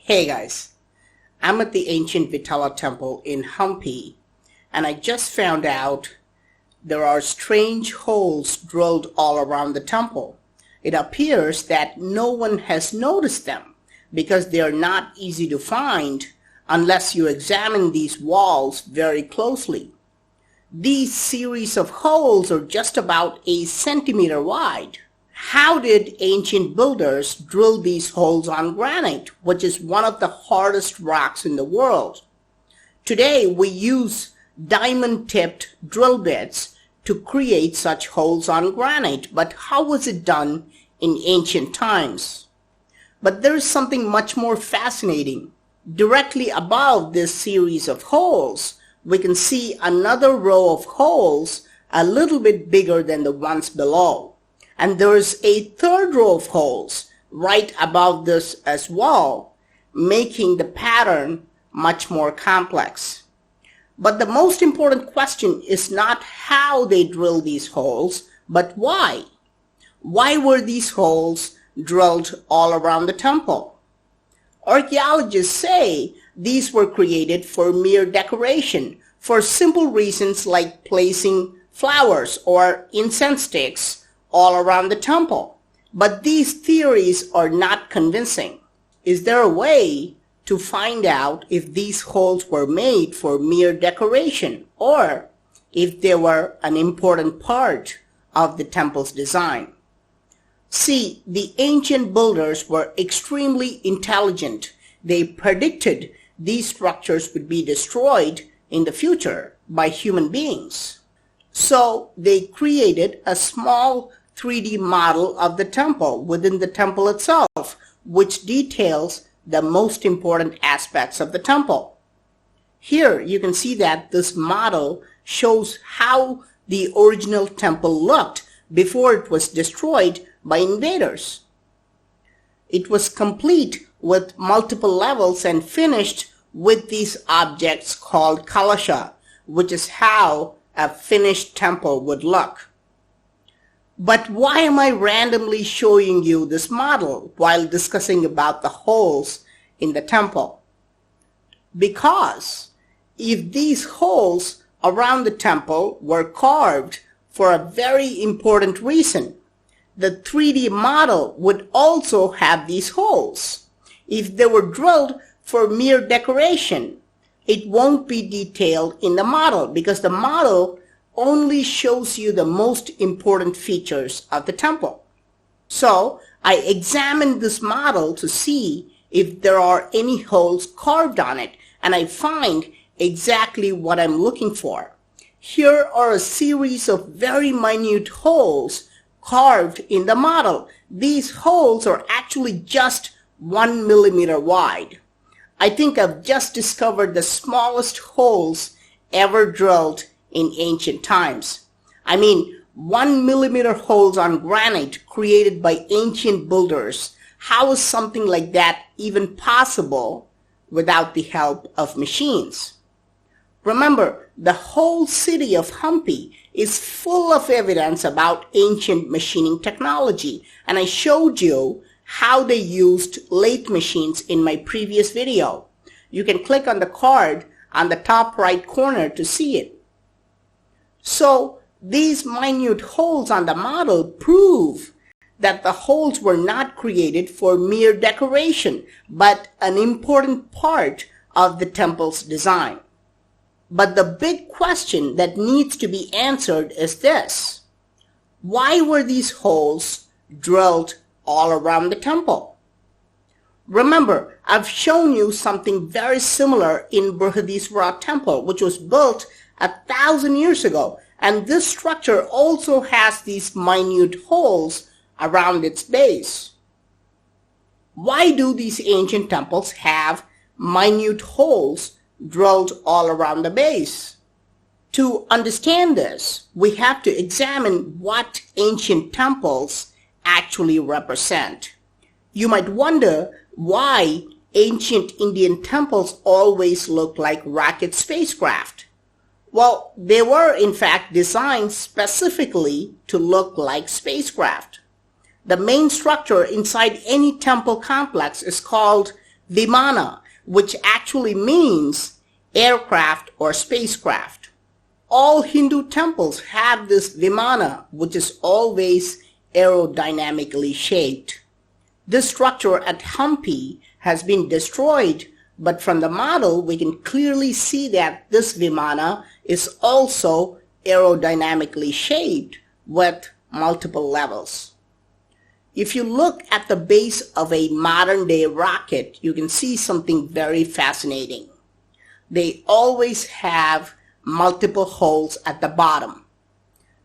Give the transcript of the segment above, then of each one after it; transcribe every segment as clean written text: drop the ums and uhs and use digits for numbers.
Hey guys, I'm at the ancient Vittala temple in Hampi, and I just found out there are strange holes drilled all around the temple. It appears that no one has noticed them because they are not easy to find unless you examine these walls very closely. These series of holes are just about a centimeter wide. How did ancient builders drill these holes on granite, which is one of the hardest rocks in the world? Today we use diamond-tipped drill bits to create such holes on granite, but how was it done in ancient times? But there is something much more fascinating. Directly above this series of holes, we can see another row of holes a little bit bigger than the ones below. And there is a third row of holes right above this as well, making the pattern much more complex. But the most important question is not how they drill these holes, but why. Why were these holes drilled all around the temple? Archaeologists say these were created for mere decoration, for simple reasons like placing flowers or incense sticks all around the temple. But these theories are not convincing. Is there a way to find out if these holes were made for mere decoration or if they were an important part of the temple's design? See, the ancient builders were extremely intelligent. They predicted these structures would be destroyed in the future by human beings. So they created a small 3D model of the temple within the temple itself, which details the most important aspects of the temple. Here you can see that this model shows how the original temple looked before it was destroyed by invaders. It was complete with multiple levels and finished with these objects called kalasha, which is how a finished temple would look. But why am I randomly showing you this model while discussing about the holes in the temple? Because if these holes around the temple were carved for a very important reason, the 3D model would also have these holes. If they were drilled for mere decoration, it won't be detailed in the model because the model only shows you the most important features of the temple. So I examined this model to see if there are any holes carved on it, and I find exactly what I'm looking for. Here are a series of very minute holes carved in the model. These holes are actually just 1 millimeter wide. I think I've just discovered the smallest holes ever drilled in ancient times. I mean, 1 millimeter holes on granite created by ancient builders. How is something like that even possible without the help of machines? Remember, the whole city of Hampi is full of evidence about ancient machining technology, and I showed you how they used lathe machines in my previous video. You can click on the card on the top right corner to see it. So these minute holes on the model prove that the holes were not created for mere decoration, but an important part of the temple's design. But the big question that needs to be answered is this: why were these holes drilled all around the temple? Remember, I've shown you something very similar in Brihadeeswara temple, which was built 1,000 years ago, and this structure also has these minute holes around its base. Why do these ancient temples have minute holes drilled all around the base? To understand this, we have to examine what ancient temples actually represent. You might wonder why ancient Indian temples always look like rocket spacecraft. Well, they were in fact designed specifically to look like spacecraft. The main structure inside any temple complex is called Vimana, which actually means aircraft or spacecraft. All Hindu temples have this Vimana, which is always aerodynamically shaped. This structure at Hampi has been destroyed, but from the model we can clearly see that this Vimana is also aerodynamically shaped with multiple levels. If you look at the base of a modern-day rocket, you can see something very fascinating. They always have multiple holes at the bottom.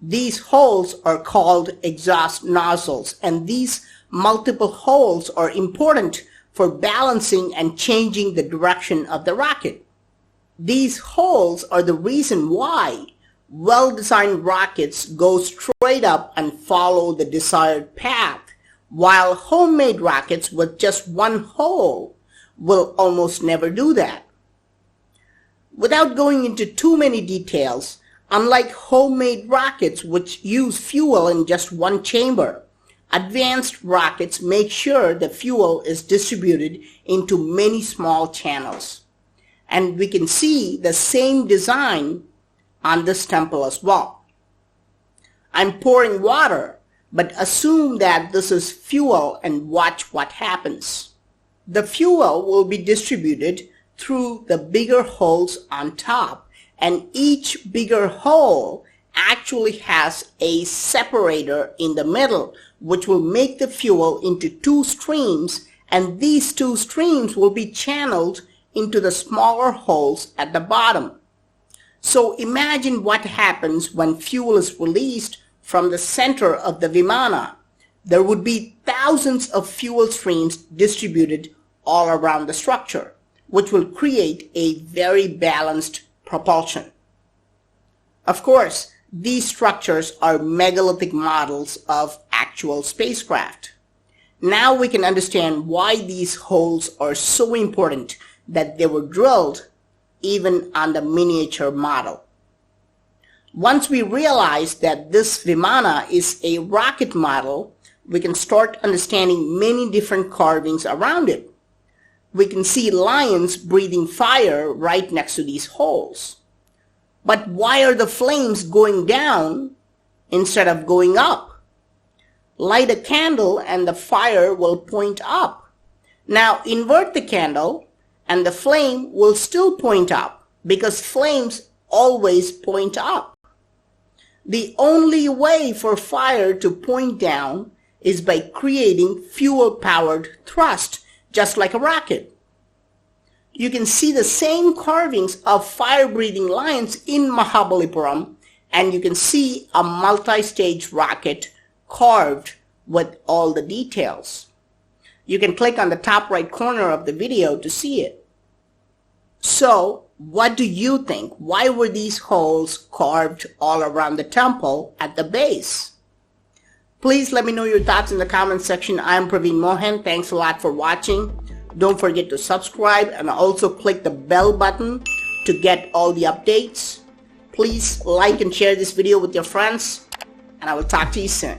These holes are called exhaust nozzles, and these multiple holes are important for balancing and changing the direction of the rocket. These holes are the reason why well-designed rockets go straight up and follow the desired path, while homemade rockets with just one hole will almost never do that. Without going into too many details, unlike homemade rockets which use fuel in just one chamber, advanced rockets make sure the fuel is distributed into many small channels. And we can see the same design on this temple as well. I'm pouring water, but assume that this is fuel and watch what happens. The fuel will be distributed through the bigger holes on top, and each bigger hole actually has a separator in the middle, which will make the fuel into two streams, and these two streams will be channeled into the smaller holes at the bottom. So imagine what happens when fuel is released from the center of the Vimana. There would be thousands of fuel streams distributed all around the structure, which will create a very balanced propulsion. Of course, these structures are megalithic models of actual spacecraft. Now we can understand why these holes are so important that they were drilled even on the miniature model. Once we realize that this Vimana is a rocket model, we can start understanding many different carvings around it. We can see lions breathing fire right next to these holes. But why are the flames going down instead of going up? Light a candle and the fire will point up. Now invert the candle and the flame will still point up, because flames always point up. The only way for fire to point down is by creating fuel-powered thrust, just like a rocket. You can see the same carvings of fire-breathing lions in Mahabalipuram, and you can see a multi-stage rocket carved with all the details. You can click on the top right corner of the video to see it. So, what do you think? Why were these holes carved all around the temple at the base? Please let me know your thoughts in the comment section. I'm Praveen Mohan. Thanks a lot for watching. Don't forget to subscribe and also click the bell button to get all the updates. Please like and share this video with your friends, and I will talk to you soon.